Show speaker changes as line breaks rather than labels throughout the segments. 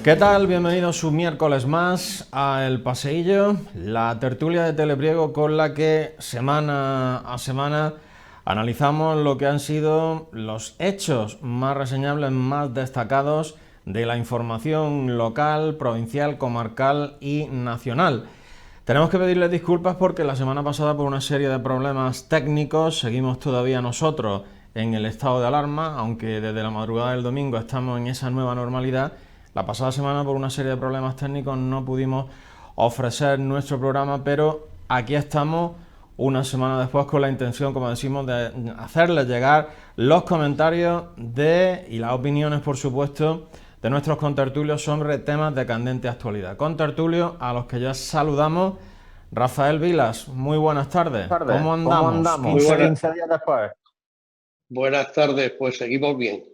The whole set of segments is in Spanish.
¿Qué tal? Bienvenidos un miércoles más a El Paseillo, la tertulia de Telepriego con la que semana a semana analizamos lo que han sido los hechos más reseñables, más destacados de la información local, provincial, comarcal y nacional. Tenemos que pedirles disculpas porque la semana pasada, por una serie de problemas técnicos, seguimos todavía nosotros en el estado de alarma, aunque desde la madrugada del domingo estamos en esa nueva normalidad. La pasada semana, por una serie de problemas técnicos, no pudimos ofrecer nuestro programa, pero aquí estamos una semana después con la intención, como decimos, de hacerles llegar los comentarios y las opiniones, por supuesto, de nuestros contertulios sobre temas de candente actualidad. Contertulios a los que ya saludamos. Rafael Vilas, muy buenas tardes. ¿Cómo
¿Cómo
andamos?
andamos? 15 días después.
Buenas tardes, pues seguimos bien.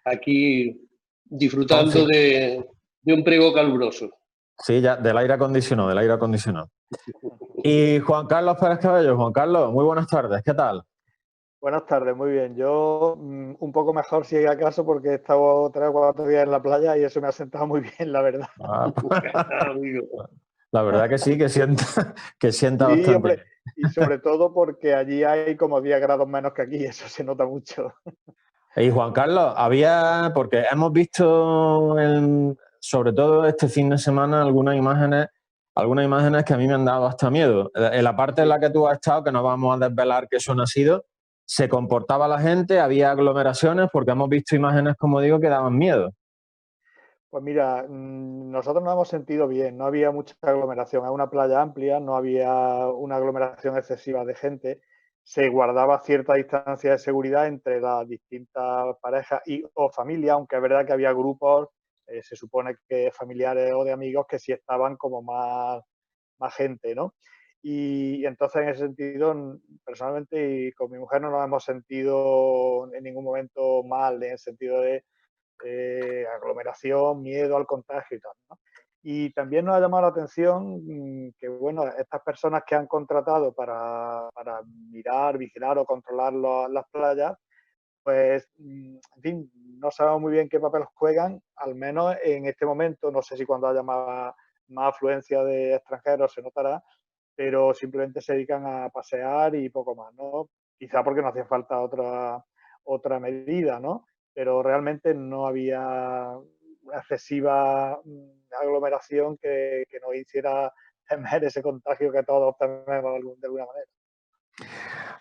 Aquí disfrutando de un prego caluroso.
Sí, ya, del aire acondicionado. Y Juan Carlos Pérez Cabello. Juan Carlos, muy buenas tardes, ¿qué tal?
Buenas tardes, muy bien. Yo un poco mejor si acaso porque he estado 3 o 4 días en la playa y eso me ha sentado muy bien, la verdad.
La verdad que sí, que sienta
sí,
bastante.
Hombre, y sobre todo porque allí hay como 10 grados menos que aquí, eso se nota mucho.
Y Juan Carlos, porque hemos visto sobre todo este fin de semana algunas imágenes que a mí me han dado hasta miedo. En la parte en la que tú has estado, que no vamos a desvelar qué eso no ha sido, se comportaba la gente, había aglomeraciones, porque hemos visto imágenes, como digo, que daban miedo.
Pues mira, nosotros nos hemos sentido bien, no había mucha aglomeración, es una playa amplia, no había una aglomeración excesiva de gente, se guardaba cierta distancia de seguridad entre las distintas parejas o familias, aunque es verdad que había grupos, se supone que familiares o de amigos que sí estaban como más gente, ¿no? Y entonces en ese sentido, personalmente y con mi mujer no nos hemos sentido en ningún momento mal, en el sentido de aglomeración, miedo al contagio y tal, ¿no? Y también nos ha llamado la atención que, bueno, estas personas que han contratado para mirar, vigilar o controlar las playas, pues, en fin, no sabemos muy bien qué papel juegan, al menos en este momento, no sé si cuando haya más afluencia de extranjeros se notará, pero simplemente se dedican a pasear y poco más, ¿no? Quizá porque no hacía falta otra medida, ¿no? Pero realmente no había excesiva aglomeración que nos hiciera temer ese contagio que todos tememos de alguna manera.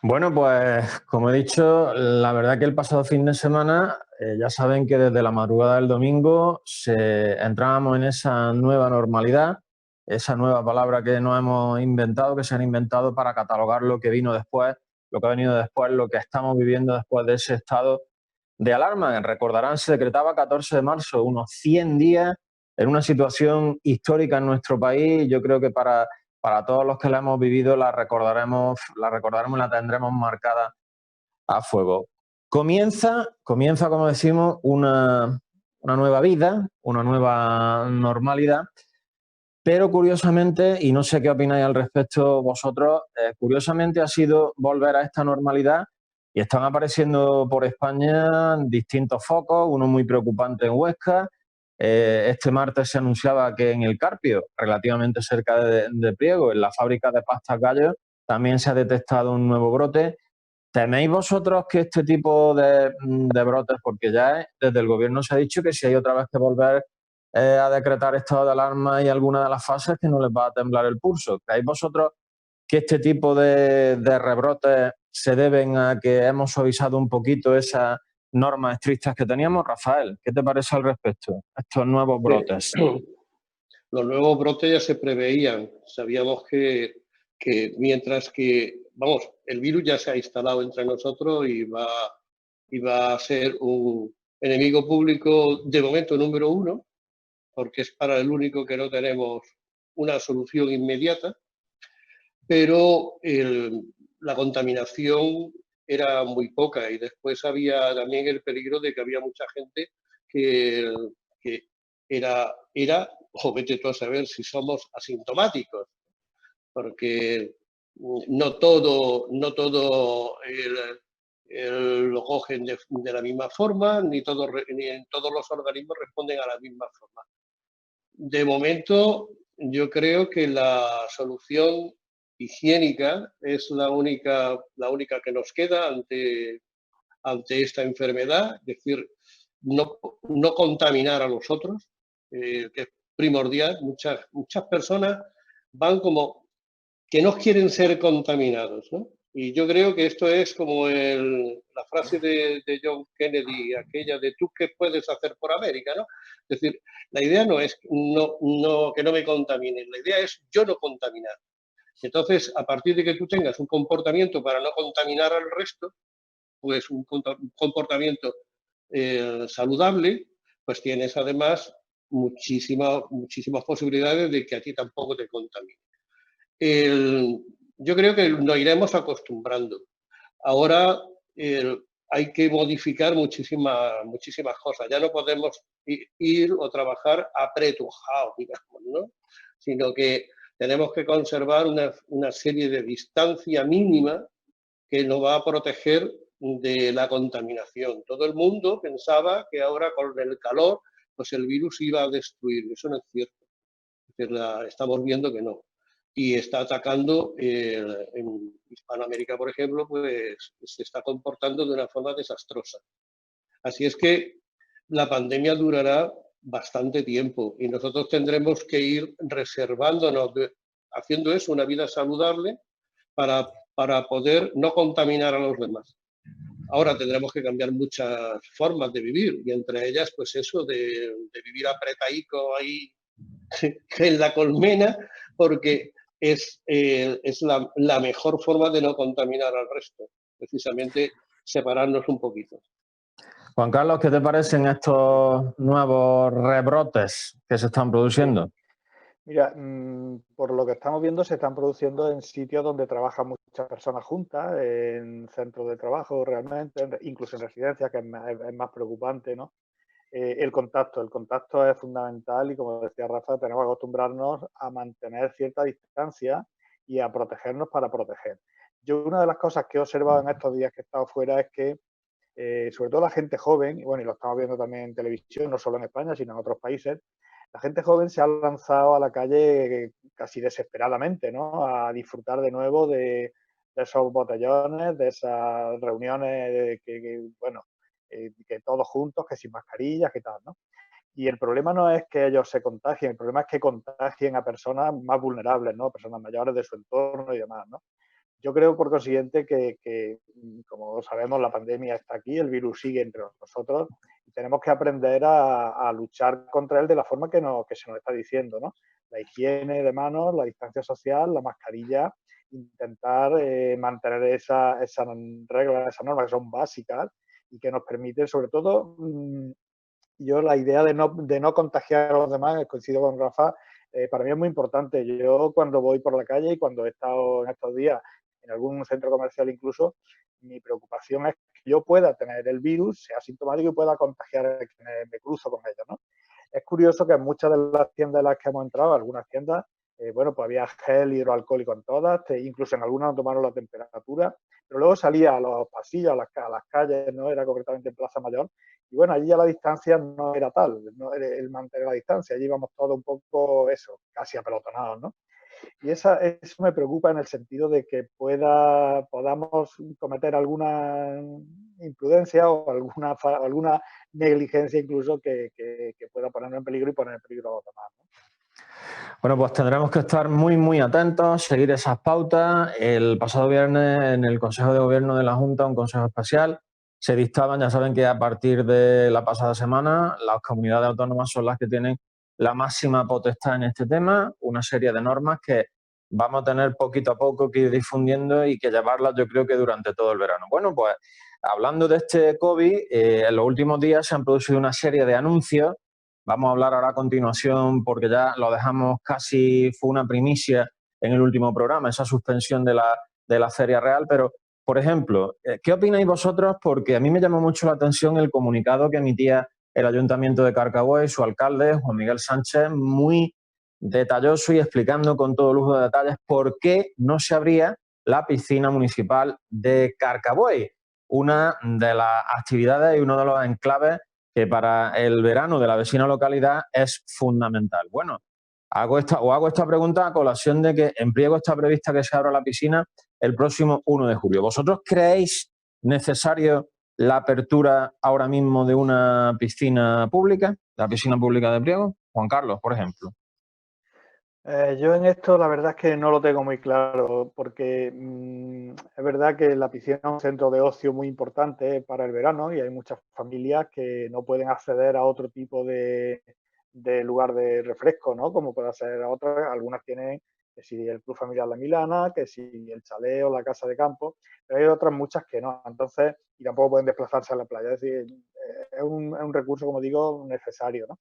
Bueno, pues como he dicho, la verdad que el pasado fin de semana, ya saben que desde la madrugada del domingo entrábamos en esa nueva normalidad, esa nueva palabra que nos hemos inventado, que se han inventado para catalogar lo que vino después, lo que ha venido después, lo que estamos viviendo después de ese estado de alarma. Recordarán, se decretaba 14 de marzo, unos 100 días en una situación histórica en nuestro país. Yo creo que para todos los que la hemos vivido la recordaremos y la tendremos marcada a fuego. Comienza, como decimos, una nueva vida, una nueva normalidad, pero curiosamente, y no sé qué opináis al respecto vosotros, curiosamente ha sido volver a esta normalidad y están apareciendo por España distintos focos, uno muy preocupante en Huesca. Este martes se anunciaba que en el Carpio, relativamente cerca de Priego, en la fábrica de pastas Gallo, también se ha detectado un nuevo brote. ¿Teméis vosotros que este tipo de brotes, porque ya desde el gobierno se ha dicho que si hay otra vez que volver a decretar estado de alarma y alguna de las fases, que no les va a temblar el pulso? ¿Creéis vosotros que este tipo de rebrotes se deben a que hemos suavizado un poquito esas normas estrictas que teníamos? Rafael, ¿qué te parece al respecto? Estos nuevos brotes.
Los nuevos brotes ya se preveían. Sabíamos que mientras que, vamos, el virus ya se ha instalado entre nosotros y va a ser un enemigo público de momento número 1, porque es para el único que no tenemos una solución inmediata, pero la contaminación era muy poca y después había también el peligro de que había mucha gente que era, o vete tú a saber si somos asintomáticos, porque no todo lo cogen de la misma forma, ni en todos los organismos responden a la misma forma. De momento, yo creo que la solución higiénica es la única que nos queda ante esta enfermedad, es decir, no contaminar a los otros, que es primordial. Muchas personas van como que no quieren ser contaminados, ¿no? Y yo creo que esto es como la frase de John Kennedy, aquella de ¿tú qué puedes hacer por América?, ¿no? Es decir, la idea no es que no me contaminen, la idea es yo no contaminar. Entonces, a partir de que tú tengas un comportamiento para no contaminar al resto, pues un comportamiento saludable, pues tienes además muchísimas posibilidades de que a ti tampoco te contamine. Yo creo que nos iremos acostumbrando. Ahora hay que modificar muchísimas cosas. Ya no podemos ir o trabajar apretujado, digamos, ¿no? Sino que tenemos que conservar una serie de distancia mínima que nos va a proteger de la contaminación. Todo el mundo pensaba que ahora con el calor pues el virus iba a destruir. Eso no es cierto. Estamos viendo que no. Y está atacando, en Hispanoamérica, por ejemplo, pues se está comportando de una forma desastrosa. Así es que la pandemia durará bastante tiempo y nosotros tendremos que ir reservándonos, haciendo eso, una vida saludable para poder no contaminar a los demás. Ahora tendremos que cambiar muchas formas de vivir y entre ellas, pues eso de vivir apretadico ahí en la colmena, porque es la mejor forma de no contaminar al resto, precisamente separarnos un poquito.
Juan Carlos, ¿qué te parecen estos nuevos rebrotes que se están produciendo?
Mira, por lo que estamos viendo, se están produciendo en sitios donde trabajan muchas personas juntas, en centros de trabajo realmente, incluso en residencias, que es más preocupante, ¿no? El contacto es fundamental y, como decía Rafa, tenemos que acostumbrarnos a mantener cierta distancia y a protegernos para proteger. Yo, una de las cosas que he observado en estos días que he estado fuera es que, sobre todo la gente joven, y bueno, y lo estamos viendo también en televisión, no solo en España, sino en otros países, la gente joven se ha lanzado a la calle casi desesperadamente, ¿no? A disfrutar de nuevo de esos botellones, de esas reuniones que todos juntos, que sin mascarillas, que tal, ¿no? Y el problema no es que ellos se contagien, el problema es que contagien a personas más vulnerables, ¿no? Personas mayores de su entorno y demás, ¿no? Yo creo, por consiguiente, que, como sabemos, la pandemia está aquí, el virus sigue entre nosotros y tenemos que aprender a luchar contra él de la forma que se nos está diciendo, ¿no? La higiene de manos, la distancia social, la mascarilla, intentar mantener esas reglas, esas normas que son básicas y que nos permiten, sobre todo, yo la idea de no contagiar a los demás, coincido con Rafa, para mí es muy importante. Yo cuando voy por la calle y cuando he estado en estos días en algún centro comercial incluso, mi preocupación es que yo pueda tener el virus, sea asintomático y pueda contagiar a quienes me cruzo con ellos, ¿no? Es curioso que en muchas de las tiendas en las que hemos entrado, algunas tiendas, pues había gel hidroalcohólico en todas, incluso en algunas no tomaron la temperatura, pero luego salía a los pasillos, a las calles, ¿no? Era concretamente en Plaza Mayor, y bueno, allí ya la distancia no era tal, no era el mantener la distancia, allí íbamos todos un poco eso, casi apelotonados, ¿no? Y eso me preocupa en el sentido de que podamos cometer alguna imprudencia o alguna negligencia incluso que pueda ponernos en peligro y poner en peligro a los demás, ¿no?
Bueno, pues tendremos que estar muy, muy atentos, seguir esas pautas. El pasado viernes, en el Consejo de Gobierno de la Junta, un consejo especial, se dictaban, ya saben que a partir de la pasada semana, las comunidades autónomas son las que tienen la máxima potestad en este tema, una serie de normas que vamos a tener poquito a poco que ir difundiendo y que llevarlas, yo creo que durante todo el verano. Bueno, pues hablando de este COVID, en los últimos días se han producido una serie de anuncios. Vamos a hablar ahora a continuación, porque ya lo dejamos casi, fue una primicia en el último programa, esa suspensión de la Feria Real, pero, por ejemplo, ¿qué opináis vosotros? Porque a mí me llamó mucho la atención el comunicado que emitía el Ayuntamiento de Carcabuey, su alcalde, Juan Miguel Sánchez, muy detalloso y explicando con todo lujo de detalles por qué no se abría la piscina municipal de Carcabuey. una de las actividades y uno de los enclaves que para el verano de la vecina localidad es fundamental. Bueno, hago esta pregunta a colación de que en Priego está prevista que se abra la piscina el próximo 1 de julio. ¿Vosotros creéis necesario la apertura ahora mismo de una piscina pública, la piscina pública de Priego? Juan Carlos, por ejemplo.
Yo en esto la verdad es que no lo tengo muy claro, porque es verdad que la piscina es un centro de ocio muy importante para el verano y hay muchas familias que no pueden acceder a otro tipo de lugar de refresco, ¿no? Como puede ser a otras, algunas tienen que si el Club Familiar La Milana, que si el chalet o la casa de campo, pero hay otras muchas que no, entonces, y tampoco pueden desplazarse a la playa, es decir, es un recurso, como digo, necesario, ¿no?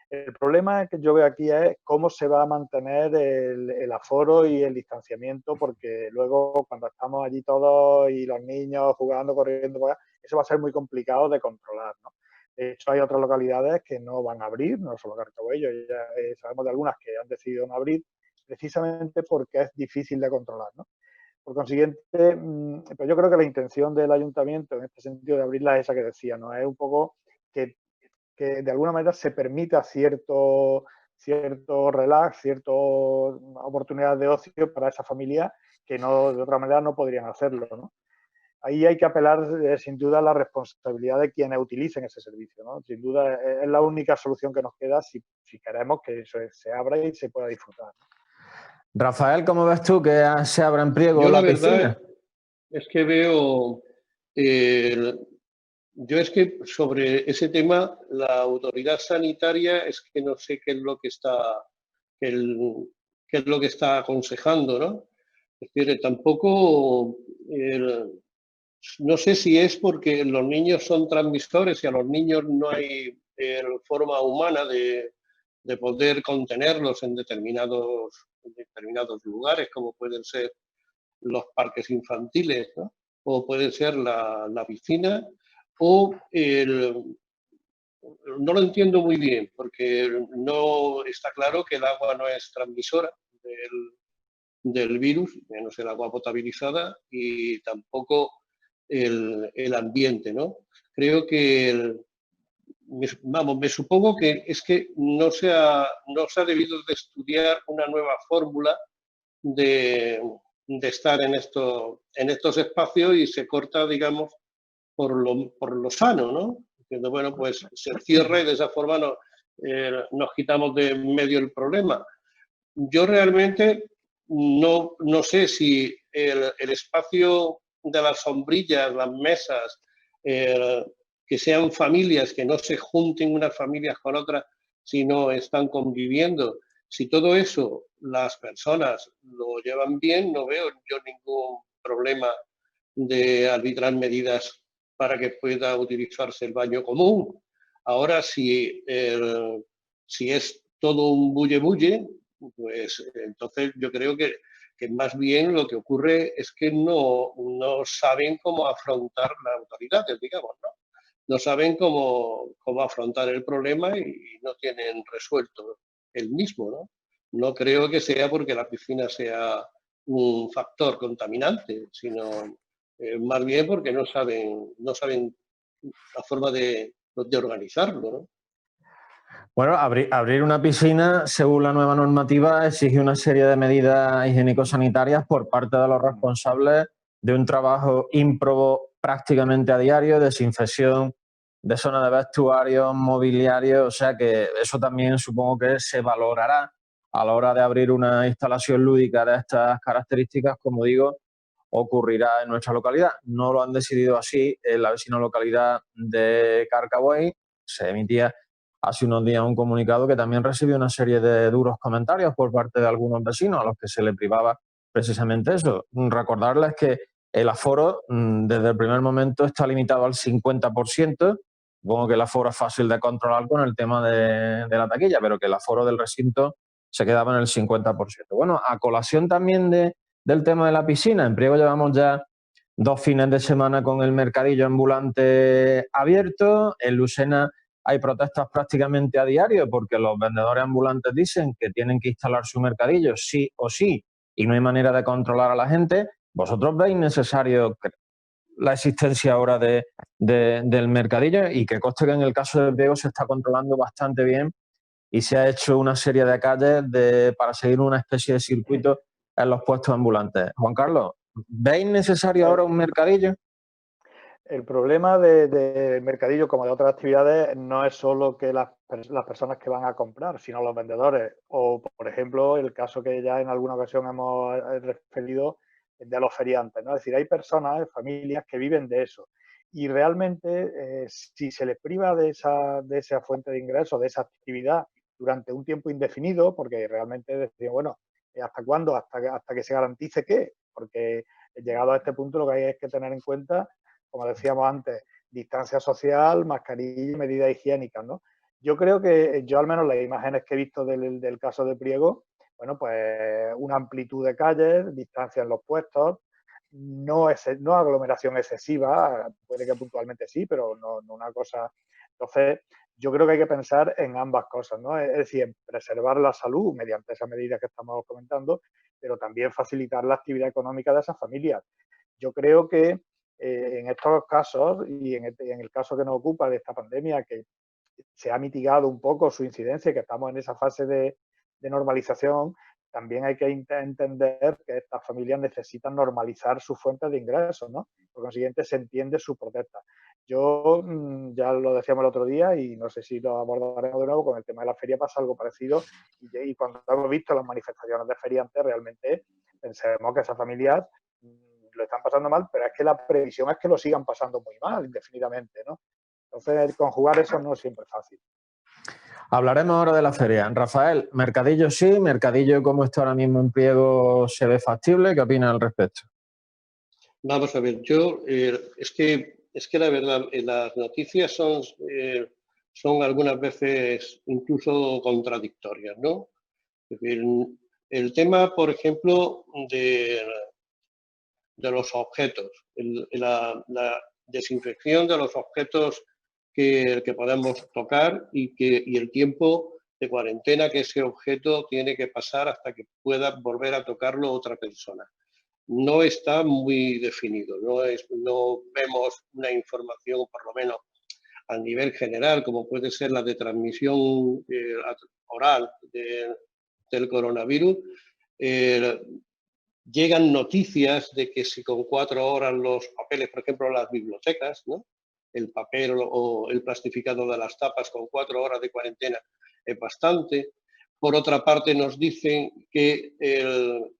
El problema que yo veo aquí es cómo se va a mantener el aforo y el distanciamiento, porque luego cuando estamos allí todos y los niños jugando, corriendo, eso va a ser muy complicado de controlar, ¿no? De hecho, hay otras localidades que no van a abrir, no solo Carcabuello, ya sabemos de algunas que han decidido no abrir, precisamente porque es difícil de controlar, ¿no? Por consiguiente, pues yo creo que la intención del ayuntamiento en este sentido de abrirla es esa que decía, ¿no? Es un poco que de alguna manera se permita cierto relax, ciertas oportunidades de ocio para esa familia que no, de otra manera no podrían hacerlo, ¿no? Ahí hay que apelar sin duda a la responsabilidad de quienes utilicen ese servicio, ¿no? Sin duda es la única solución que nos queda si queremos que eso se abra y se pueda disfrutar, ¿no?
Rafael, ¿cómo ves tú que se abra en Priego
Yo
la
la verdad
piscina?
es que veo, yo es que sobre ese tema la autoridad sanitaria es que no sé qué es lo que está, qué es lo que está aconsejando, ¿no? Es decir, tampoco, no sé si es porque los niños son transmisores y a los niños no hay forma humana de poder contenerlos en determinados lugares, como pueden ser los parques infantiles, ¿no? O puede ser la piscina, o no lo entiendo muy bien, porque no está claro que el agua no es transmisora del virus, menos el agua potabilizada, y tampoco el ambiente, ¿no? Creo que, me supongo que es que no se ha debido de estudiar una nueva fórmula de estar en estos espacios y se corta, digamos, por lo sano, ¿no? Diciendo, bueno, pues se cierra y de esa forma nos quitamos de en medio el problema. Yo realmente no sé si el espacio de las sombrillas, las mesas, que sean familias, que no se junten unas familias con otras, sino están conviviendo. Si todo eso las personas lo llevan bien, no veo yo ningún problema de arbitrar medidas para que pueda utilizarse el baño común. Ahora, si es todo un bulle-bulle, pues entonces yo creo que más bien lo que ocurre es que no saben cómo afrontar las autoridades, digamos, ¿no? No saben cómo afrontar el problema y no tienen resuelto el mismo, ¿no? No creo que sea porque la piscina sea un factor contaminante, sino más bien porque no saben la forma de organizarlo, ¿no?
Bueno, abrir una piscina, según la nueva normativa, exige una serie de medidas higiénico-sanitarias por parte de los responsables de un trabajo ímprobo prácticamente a diario, desinfección de zonas de vestuarios, mobiliario, o sea que eso también supongo que se valorará a la hora de abrir una instalación lúdica de estas características, como digo, ocurrirá en nuestra localidad. No lo han decidido así en la vecina localidad de Carcabuey. Se emitía hace unos días un comunicado que también recibió una serie de duros comentarios por parte de algunos vecinos a los que se le privaba precisamente eso. Recordarles que el aforo desde el primer momento está limitado al 50%. Supongo que el aforo es fácil de controlar con el tema de la taquilla, pero que el aforo del recinto se quedaba en el 50%. Bueno, a colación también del tema de la piscina, en Priego llevamos ya 2 fines de semana con el mercadillo ambulante abierto. En Lucena hay protestas prácticamente a diario porque los vendedores ambulantes dicen que tienen que instalar su mercadillo sí o sí y no hay manera de controlar a la gente. ¿Vosotros veis necesario la existencia ahora del mercadillo, y que conste que en el caso del Priego se está controlando bastante bien y se ha hecho una serie de calles para seguir una especie de circuito en los puestos ambulantes. Juan Carlos, ¿veis necesario ahora un mercadillo?
El problema del mercadillo, como de otras actividades, no es solo que las personas que van a comprar, sino los vendedores. O, por ejemplo, el caso que ya en alguna ocasión hemos referido de los feriantes, ¿no? Es decir, hay personas, familias que viven de eso. Y realmente, si se les priva de esa fuente de ingresos, de esa actividad, durante un tiempo indefinido, porque realmente decimos, bueno, ¿hasta cuándo? Hasta que se garantice qué. Porque llegado a este punto lo que hay es que tener en cuenta, como decíamos antes, distancia social, mascarilla y medidas higiénicas, ¿no? Yo creo que yo al menos las imágenes que he visto del caso de Priego, bueno, pues una amplitud de calles, distancia en los puestos, no aglomeración excesiva, puede que puntualmente sí, pero no una cosa. Entonces, yo creo que hay que pensar en ambas cosas, ¿no? Es decir, en preservar la salud mediante esas medidas que estamos comentando, pero también facilitar la actividad económica de esas familias. Yo creo que en estos casos y en el caso que nos ocupa de esta pandemia, que se ha mitigado un poco su incidencia, que estamos en esa fase de normalización, también hay que entender que estas familias necesitan normalizar sus fuentes de ingresos, ¿no? Por consiguiente, se entiende su protesta. Yo, ya lo decíamos el otro día y no sé si lo abordaremos de nuevo, con el tema de la feria pasa algo parecido y cuando hemos visto las manifestaciones de feriantes, realmente pensemos que esas familias lo están pasando mal, pero es que la previsión es que lo sigan pasando muy mal, indefinidamente, ¿no? Entonces, conjugar eso no es siempre fácil.
Hablaremos ahora de la feria. Rafael, mercadillo sí, mercadillo como está ahora mismo en Priego se ve factible. ¿Qué opinas al respecto?
Vamos a ver, yo es que la verdad, las noticias son algunas veces incluso contradictorias, ¿no? Es decir, el tema, por ejemplo, de los objetos, la desinfección de los objetos que podemos tocar y el tiempo de cuarentena que ese objeto tiene que pasar hasta que pueda volver a tocarlo otra persona. No está muy definido, no vemos una información, por lo menos a nivel general, como puede ser la de transmisión oral del coronavirus. Llegan noticias de que si con 4 horas los papeles, por ejemplo, las bibliotecas, ¿no? El papel o el plastificado de las tapas con 4 horas de cuarentena es bastante. Por otra parte, nos dicen que el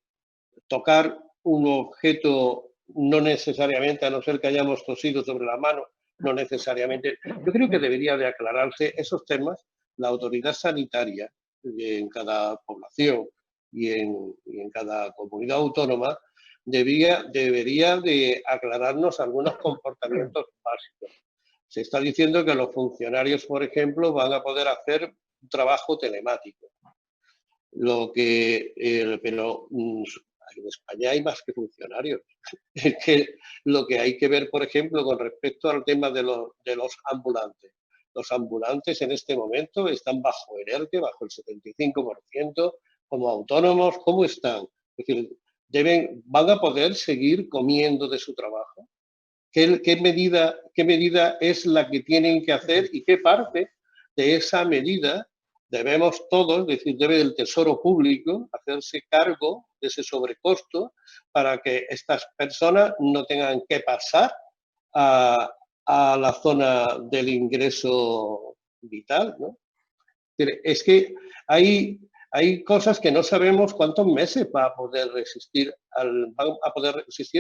tocar un objeto no necesariamente, a no ser que hayamos tosido sobre la mano, no necesariamente. Yo creo que debería de aclararse esos temas la autoridad sanitaria en cada población y en cada comunidad autónoma debería de aclararnos algunos comportamientos básicos. Se está diciendo que los funcionarios, por ejemplo, van a poder hacer un trabajo telemático. Pero en España hay más que funcionarios. Es que lo que hay que ver, por ejemplo, con respecto al tema de los ambulantes. Los ambulantes en este momento están bajo el ERTE, bajo el 75%, como autónomos. ¿Cómo están? Es decir, ¿van a poder seguir comiendo de su trabajo? ¿Qué medida es la que tienen que hacer y qué parte de esa medida debemos todos, es decir, debe el Tesoro Público hacerse cargo de ese sobrecosto para que estas personas no tengan que pasar a la zona del ingreso vital, ¿no? Es que hay cosas que no sabemos cuántos meses van a poder resistir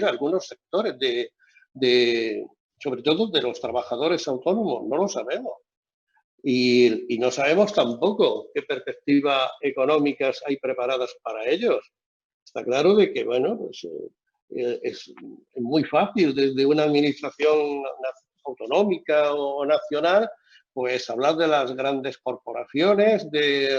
algunos sectores sobre todo de los trabajadores autónomos, no lo sabemos. Y no sabemos tampoco qué perspectivas económicas hay preparadas para ellos. Está claro de que, bueno, pues, es muy fácil desde una administración autonómica o nacional, pues hablar de las grandes corporaciones, de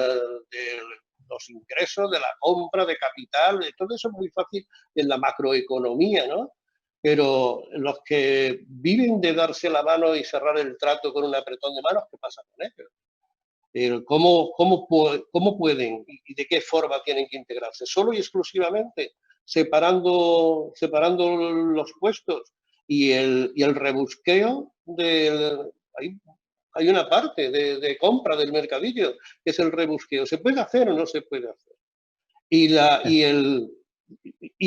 los ingresos, de la compra de capital, de todo eso es muy fácil en la macroeconomía, ¿no? Pero los que viven de darse la mano y cerrar el trato con un apretón de manos, ¿qué pasa con ellos? ¿Cómo pueden y de qué forma tienen que integrarse? ¿Solo y exclusivamente separando los puestos y el rebusqueo hay una parte de compra del mercadillo que es el rebusqueo. ¿Se puede hacer o no se puede hacer? Y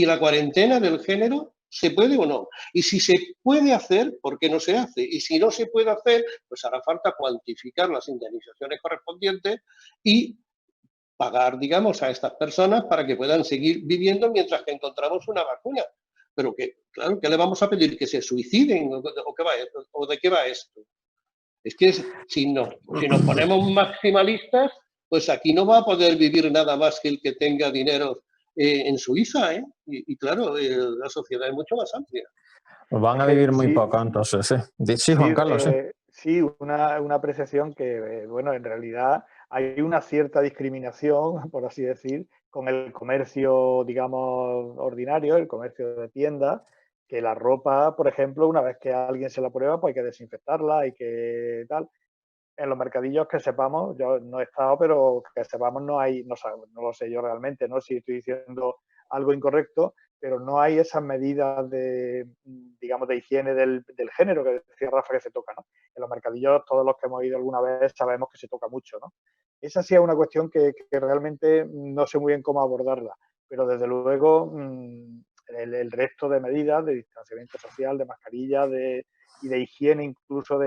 la cuarentena del género, ¿se puede o no? Y si se puede hacer, ¿por qué no se hace? Y si no se puede hacer, pues hará falta cuantificar las indemnizaciones correspondientes y pagar, digamos, a estas personas para que puedan seguir viviendo mientras que encontramos una vacuna. Pero que, claro, ¿qué le vamos a pedir? ¿Que se suiciden? ¿O de qué va esto? Es que si nos ponemos maximalistas, pues aquí no va a poder vivir nada más que el que tenga dinero en Suiza, ¿eh? Y claro, la sociedad es mucho más amplia.
Van a vivir muy poco, entonces, sí. Sí, Juan Carlos, sí.
Sí, una apreciación que, bueno, en realidad hay una cierta discriminación, por así decir, con el comercio, digamos, ordinario, el comercio de tiendas, que la ropa, por ejemplo, una vez que alguien se la prueba, pues hay que desinfectarla, hay que tal. En los mercadillos que sepamos, yo no he estado, pero que sepamos no hay, no lo sé yo realmente, ¿no? Si estoy diciendo algo incorrecto, pero no hay esas medidas de, digamos, de higiene del género que decía Rafa que se toca, ¿no? En los mercadillos, todos los que hemos ido alguna vez sabemos que se toca mucho, ¿no? Esa sí es una cuestión que realmente no sé muy bien cómo abordarla, pero desde luego el resto de medidas de distanciamiento social, de mascarilla, y de higiene incluso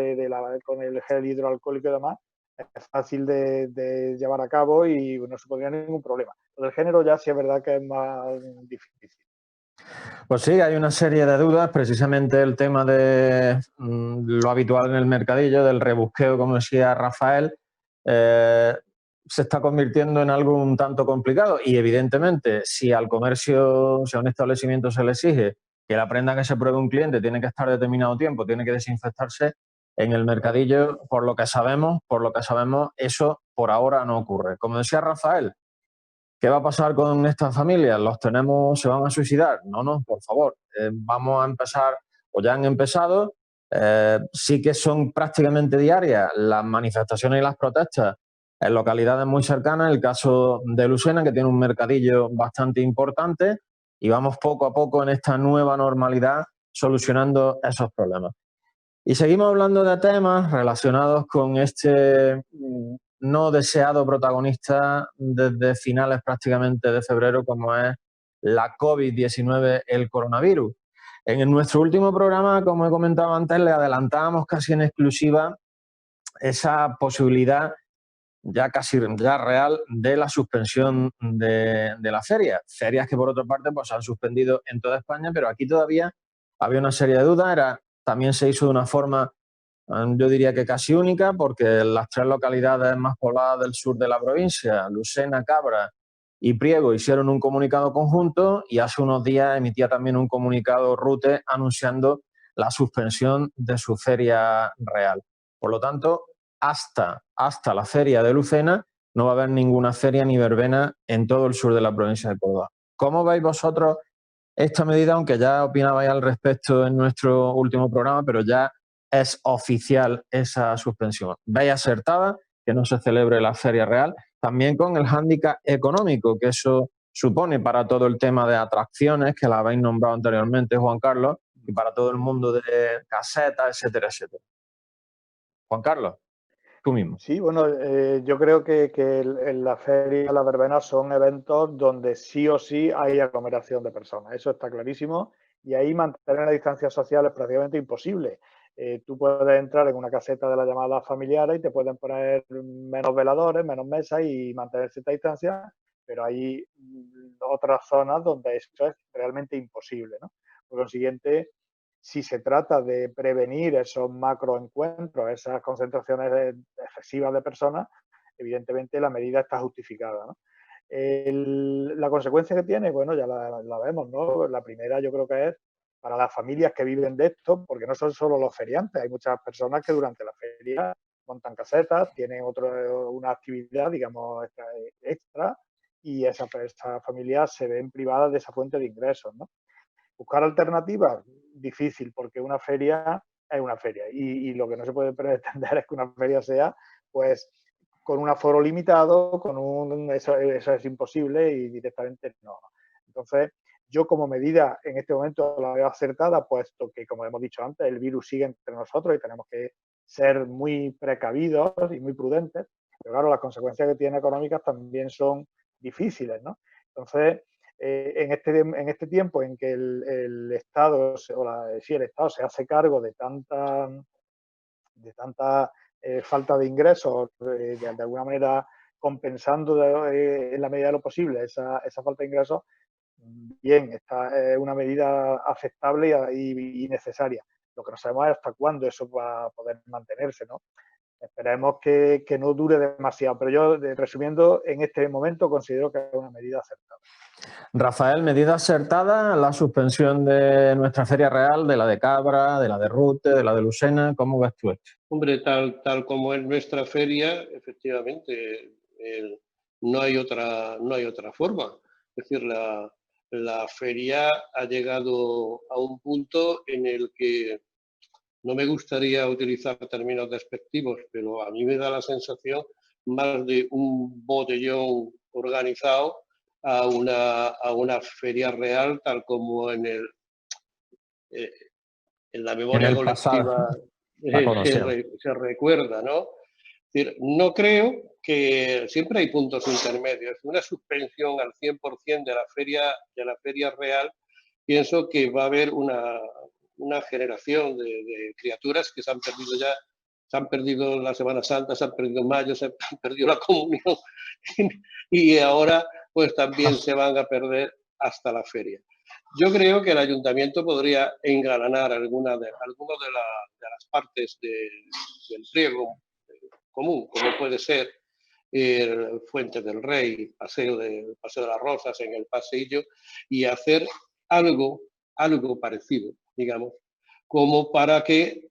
con el gel hidroalcohólico y demás, es fácil de llevar a cabo y no se podría ningún problema. Lo del género ya sí es verdad que es más difícil.
Pues sí, hay una serie de dudas, precisamente el tema de lo habitual en el mercadillo, del rebusqueo, como decía Rafael, se está convirtiendo en algo un tanto complicado y evidentemente si al comercio, si a un establecimiento se le exige que la prenda que se pruebe un cliente tiene que estar determinado tiempo, tiene que desinfectarse, en el mercadillo, por lo que sabemos, eso por ahora no ocurre. Como decía Rafael, ¿qué va a pasar con estas familias? ¿Se van a suicidar? No, por favor. Vamos a empezar, o ya han empezado, sí que son prácticamente diarias las manifestaciones y las protestas en localidades muy cercanas, el caso de Lucena, que tiene un mercadillo bastante importante, y vamos poco a poco en esta nueva normalidad solucionando esos problemas. Y seguimos hablando de temas relacionados con este no deseado protagonista desde finales prácticamente de febrero, como es la COVID-19, el coronavirus. En nuestro último programa, como he comentado antes, le adelantábamos casi en exclusiva esa posibilidad ya real de la suspensión de las ferias. Ferias que, por otra parte, pues se han suspendido en toda España, pero aquí todavía había una serie de dudas. También se hizo de una forma, yo diría que casi única, porque las tres localidades más pobladas del sur de la provincia, Lucena, Cabra y Priego, hicieron un comunicado conjunto y hace unos días emitía también un comunicado Rute anunciando la suspensión de su feria real. Por lo tanto, hasta la feria de Lucena no va a haber ninguna feria ni verbena en todo el sur de la provincia de Córdoba. ¿Cómo veis vosotros esta medida? Aunque ya opinabais al respecto en nuestro último programa, pero ya es oficial esa suspensión. ¿Veis acertada que no se celebre la feria real? También con el hándicap económico que eso supone para todo el tema de atracciones, que la habéis nombrado anteriormente, Juan Carlos, y para todo el mundo de casetas, etcétera, etcétera. Juan Carlos, tú mismo.
Sí, bueno, yo creo que en la feria, las verbenas son eventos donde sí o sí hay aglomeración de personas. Eso está clarísimo. Y ahí mantener la distancia social es prácticamente imposible. Tú puedes entrar en una caseta de las llamadas familiares y te pueden poner menos veladores, menos mesas y mantener cierta distancia, pero hay otras zonas donde eso es realmente imposible, ¿no? Por consiguiente, si se trata de prevenir esos macroencuentros, esas concentraciones excesivas de personas, evidentemente la medida está justificada, ¿no? La consecuencia que tiene, bueno, ya la vemos, ¿no? La primera yo creo que es para las familias que viven de esto, porque no son solo los feriantes, hay muchas personas que durante la feria montan casetas, tienen una actividad, digamos, extra y esas familias se ven privadas de esa fuente de ingresos, ¿no? Buscar alternativas, difícil, porque una feria es una feria y lo que no se puede pretender es que una feria sea, pues, con un aforo limitado, eso es imposible y directamente no. Entonces, Yo como medida en este momento la veo acertada, puesto que, como hemos dicho antes, el virus sigue entre nosotros y tenemos que ser muy precavidos y muy prudentes, pero claro, las consecuencias que tiene económicas también son difíciles, ¿no? Entonces, en este tiempo en que el Estado, el Estado se hace cargo de tanta falta de ingresos, de alguna manera compensando en la medida de lo posible esa falta de ingresos, bien, esta es una medida aceptable y necesaria. Lo que no sabemos es hasta cuándo eso va a poder mantenerse, ¿no? Esperemos que no dure demasiado, pero yo, resumiendo, en este momento considero que es una medida acertada.
Rafael, medida acertada la suspensión de nuestra Feria Real, de la de Cabra, de la de Rute, de la de Lucena. ¿Cómo ves tú esto?
Hombre, tal como es nuestra feria, efectivamente, no hay otra forma. Es decir, la feria ha llegado a un punto en el que no me gustaría utilizar términos despectivos, pero a mí me da la sensación más de un botellón organizado a una feria real, tal como en la memoria
En el
colectiva
pasado la conocemos.
se recuerda, ¿no? Es decir, no creo que siempre hay puntos intermedios. Una suspensión al 100% de la feria real, pienso que va a haber una generación de criaturas que se han perdido ya, se han perdido la Semana Santa, se han perdido Mayo, se han perdido la comunión y ahora pues también se van a perder hasta la feria. Yo creo que el ayuntamiento podría engrananar algunas de las partes del pliego común, como puede ser el Fuente del Rey, Paseo de las Rosas en el Paseillo, y hacer algo parecido, digamos, como para que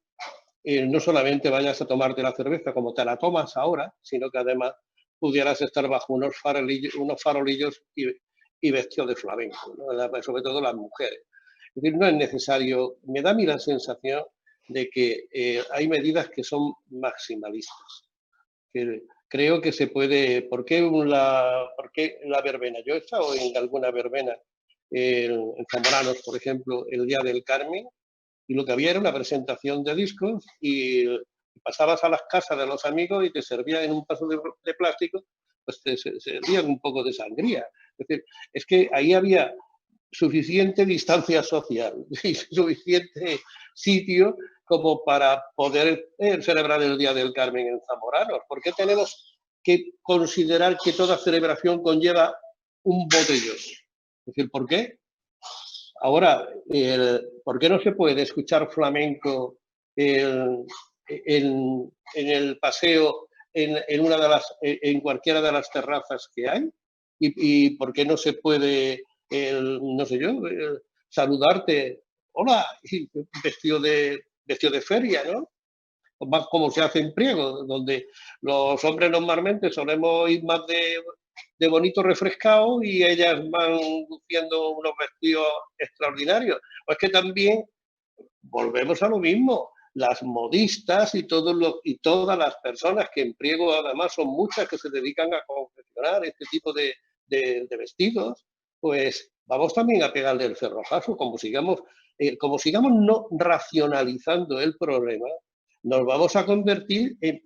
no solamente vayas a tomarte la cerveza como te la tomas ahora, sino que además pudieras estar bajo unos farolillos y vestido de flamenco, ¿no? Sobre todo las mujeres. Es decir, no es necesario, me da a mí la sensación de que hay medidas que son maximalistas. Que creo que se puede, ¿por qué la verbena? Yo he estado en alguna verbena en Zamoranos, por ejemplo, el Día del Carmen, y lo que había era una presentación de discos y pasabas a las casas de los amigos y te servían en un vaso de plástico, pues te servían un poco de sangría. Es decir, es que ahí había suficiente distancia social y suficiente sitio como para poder celebrar el Día del Carmen en Zamoranos. ¿Por qué tenemos que considerar que toda celebración conlleva un botellón? Es decir, ¿por qué? Ahora, ¿por qué no se puede escuchar flamenco en el paseo en cualquiera de las terrazas que hay? ¿Y por qué no se puede, no sé yo, saludarte, hola, vestido de feria, ¿no? Más como se hace en Priego, donde los hombres normalmente solemos ir más de bonito refrescado y ellas van luciendo unos vestidos extraordinarios. Pues que también volvemos a lo mismo. Las modistas y todas las personas que en Priego además son muchas que se dedican a confeccionar este tipo de vestidos, pues vamos también a pegarle el cerrojazo, como sigamos no racionalizando el problema, nos vamos a convertir en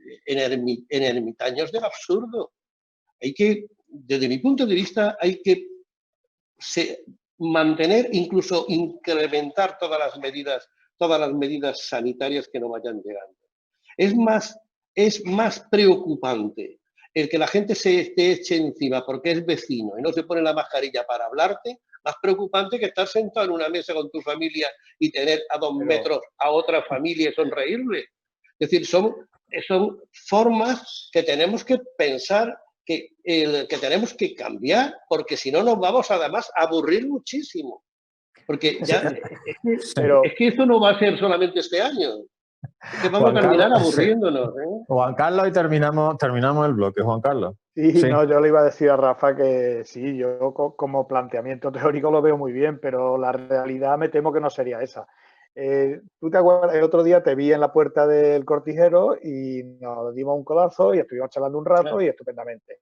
ermitaños del absurdo. Hay que, desde mi punto de vista, hay que mantener, incluso incrementar todas las medidas sanitarias que no vayan llegando. Es más preocupante el que la gente se te eche encima porque es vecino y no se pone la mascarilla para hablarte, más preocupante que estar sentado en una mesa con tu familia y tener a 2 metros a otra familia y sonreírle. Es decir, son formas que tenemos que pensar que tenemos que cambiar, porque si no nos vamos además a aburrir muchísimo. Porque ya, es que esto no va a ser solamente este año. Es que vamos a terminar aburriéndonos.
Juan Carlos, y terminamos el bloque, Juan Carlos.
Sí, no, yo le iba a decir a Rafa que sí, yo como planteamiento teórico lo veo muy bien, pero la realidad me temo que no sería esa. Tú te acuerdas, el otro día te vi en la puerta del Cortijero y nos dimos un codazo y estuvimos charlando un rato y estupendamente.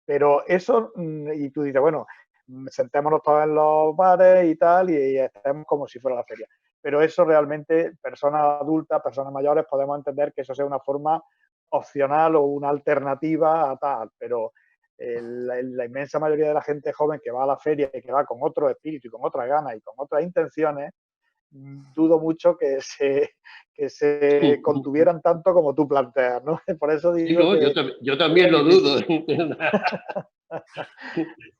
Pero eso, y tú dices, bueno, sentémonos todos en los bares y tal, y estemos como si fuera la feria. Pero eso realmente, personas adultas, personas mayores, podemos entender que eso sea una forma opcional o una alternativa a tal, pero la inmensa mayoría de la gente joven que va a la feria y que va con otro espíritu y con otras ganas y con otras intenciones, dudo mucho que se contuvieran tanto como tú planteas, ¿no? Por eso
Sí,
digo
no,
que...
yo también lo dudo.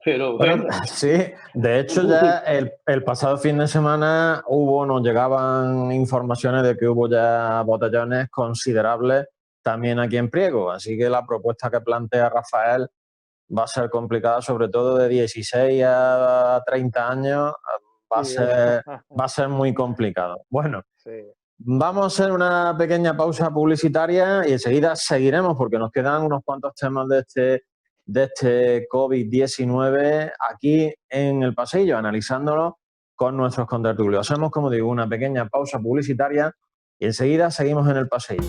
Pero
Bueno,
bueno,
sí, de hecho ya el pasado fin de semana nos llegaban informaciones de que hubo ya botellones considerables también aquí en Priego, así que la propuesta que plantea Rafael va a ser complicada, sobre todo de 16 a 30 años,
Sí,
va a ser muy complicado. Bueno,
sí.
vamos a hacer una pequeña pausa publicitaria y enseguida seguiremos porque nos quedan unos cuantos temas de este COVID-19 aquí en el pasillo, analizándolo con nuestros contertulios. Hacemos, como digo, una pequeña pausa publicitaria y enseguida seguimos en el pasillo.